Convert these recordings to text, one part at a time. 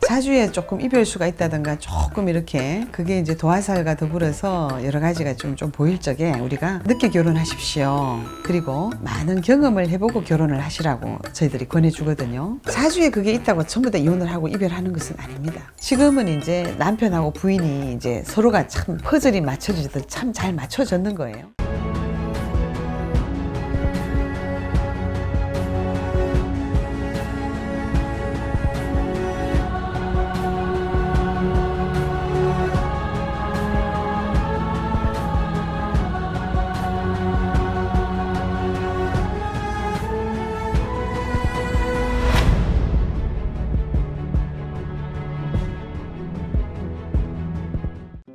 사주에 조금 이별수가 있다든가 조금 이렇게 그게 이제 도화살과 더불어서 여러 가지가 좀 보일 적에 우리가 늦게 결혼하십시오. 그리고 많은 경험을 해보고 결혼을 하시라고 저희들이 권해주거든요. 사주에 그게 있다고 전부 다 이혼을 하고 이별하는 것은 아닙니다. 지금은 이제 남편하고 부인이 이제 서로가 참 퍼즐이 맞춰지듯 참 잘 맞춰졌는 거예요.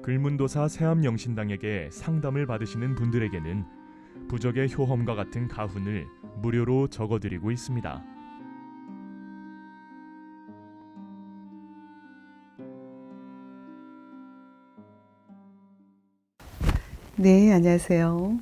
글문도사 세암영신당에게 상담을 받으시는 분들에게는 부적의 효험과 같은 가훈을 무료로 적어드리고 있습니다. 네, 안녕하세요.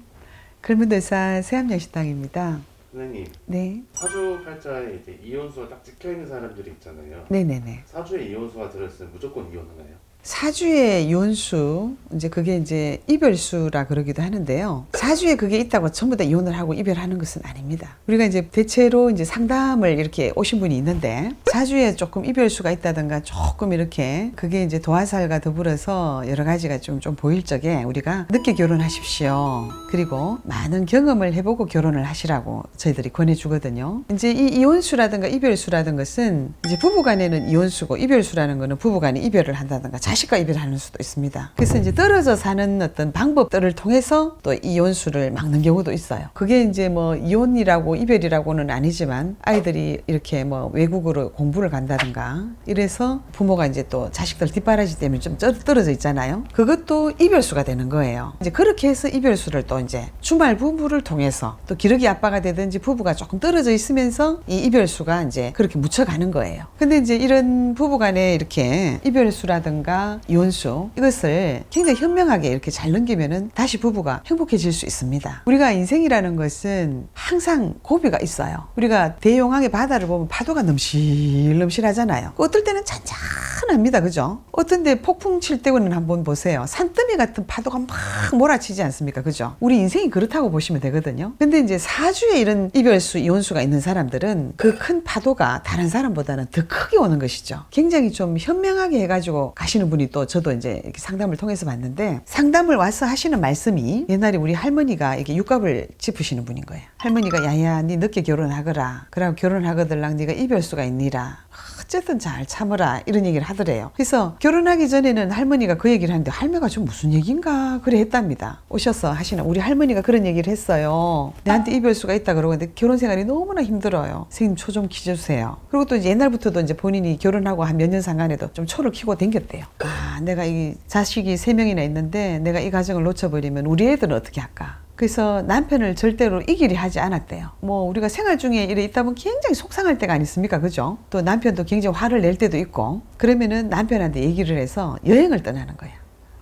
글문도사 세암영신당입니다. 선생님, 네, 사주 팔자에 이제 이혼수가 딱 찍혀 있는 사람들이 있잖아요. 네네네. 사주에 이혼수가 들어있으면 무조건 이혼하나요? 사주의 이혼수, 이제 그게 이제 이별수라 그러기도 하는데요. 사주에 그게 있다고 전부 다 이혼을 하고 이별하는 것은 아닙니다. 우리가 이제 대체로 이제 상담을 이렇게 오신 분이 있는데 사주에 조금 이별수가 있다든가 조금 이렇게 그게 이제 도화살과 더불어서 여러 가지가 좀 보일 적에 우리가 늦게 결혼하십시오. 그리고 많은 경험을 해보고 결혼을 하시라고 저희들이 권해주거든요. 이제 이 이혼수라든가 이별수라는 것은 이제 부부간에는 이혼수고 이별수라는 거는 부부간에 이별을 한다든가 자식과 이별하는 수도 있습니다. 그래서 이제 떨어져 사는 어떤 방법들을 통해서 또 이혼수를 막는 경우도 있어요. 그게 이제 뭐 이혼이라고 이별이라고는 아니지만 아이들이 이렇게 뭐 외국으로 공부를 간다든가 이래서 부모가 이제 또 자식들 뒷바라지 때문에 좀 떨어져 있잖아요. 그것도 이별수가 되는 거예요. 이제 그렇게 해서 이별수를 또 이제 주말 부부를 통해서 또 기러기 아빠가 되든지 부부가 조금 떨어져 있으면서 이 이별수가 이제 그렇게 묻혀가는 거예요. 근데 이제 이런 부부간에 이렇게 이별수라든가 이혼수 이것을 굉장히 현명하게 이렇게 잘 넘기면은 다시 부부가 행복해질 수 있습니다. 우리가 인생이라는 것은 항상 고비가 있어요. 우리가 대용항의 바다를 보면 파도가 넘실넘실하잖아요. 어떨 때는 잔잔합니다. 그죠? 어떤 데 폭풍 칠 때는 한번 보세요. 산더미 같은 파도가 막 몰아치지 않습니까? 그죠? 우리 인생이 그렇다고 보시면 되거든요. 근데 이제 사주에 이런 이별수, 이혼수가 있는 사람들은 그 큰 파도가 다른 사람보다는 더 크게 오는 것이죠. 굉장히 좀 현명하게 해가지고 가시는 분이 또 저도 이제 이렇게 상담을 통해서 봤는데 상담을 와서 하시는 말씀이 옛날에 우리 할머니가 이렇게 육갑을 짚으시는 분인 거예요. 할머니가 야야 니 늦게 결혼하거라. 그러고 결혼하거들랑 네가 이별수가 있니라. 어쨌든 잘 참으라 이런 얘기를 하더래요. 그래서 결혼하기 전에는 할머니가 그 얘기를 하는데 할머니가 좀 무슨 얘기인가 그래 했답니다. 오셔서 하시는 우리 할머니가 그런 얘기를 했어요. 내한테 이별수가 있다 그러고 근데 결혼 생활이 너무나 힘들어요. 선생님 초 좀 키워주세요. 그리고 또 이제 옛날부터도 이제 본인이 결혼하고 한 몇 년 상간에도 좀 초를 키고 댕겼대요. 아 내가 이 자식이 3명이나 있는데 내가 이 가정을 놓쳐버리면 우리 애들은 어떻게 할까? 그래서 남편을 절대로 이기려 하지 않았대요. 뭐 우리가 생활 중에 이래 있다 보면 굉장히 속상할 때가 아니습니까? 그죠? 또 남편도 굉장히 화를 낼 때도 있고 그러면은 남편한테 얘기를 해서 여행을 떠나는 거예요.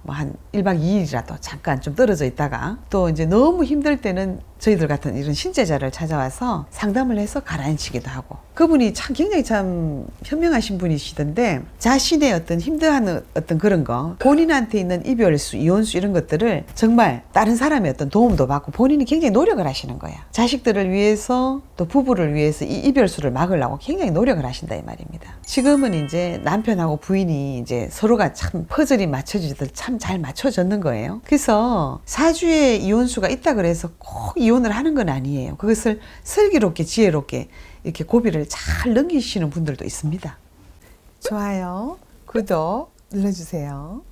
뭐 한 1박 2일이라도 잠깐 좀 떨어져 있다가 또 이제 너무 힘들 때는 저희들 같은 이런 신제자를 찾아와서 상담을 해서 가라앉히기도 하고 그분이 참 굉장히 참 현명하신 분이시던데 자신의 어떤 힘들어하는 어떤 그런 거 본인한테 있는 이별수, 이혼수 이런 것들을 정말 다른 사람의 어떤 도움도 받고 본인이 굉장히 노력을 하시는 거야. 자식들을 위해서 또 부부를 위해서 이 이별수를 막으려고 굉장히 노력을 하신다 이 말입니다. 지금은 이제 남편하고 부인이 이제 서로가 참 퍼즐이 맞춰지듯 참 잘 맞춰졌는 거예요. 그래서 사주에 이혼수가 있다 그래서 꼭 이혼을 하는 건 아니에요. 그것을 슬기롭게 지혜롭게 이렇게 고비를 잘 넘기시는 분들도 있습니다. 좋아요, 구독 눌러주세요.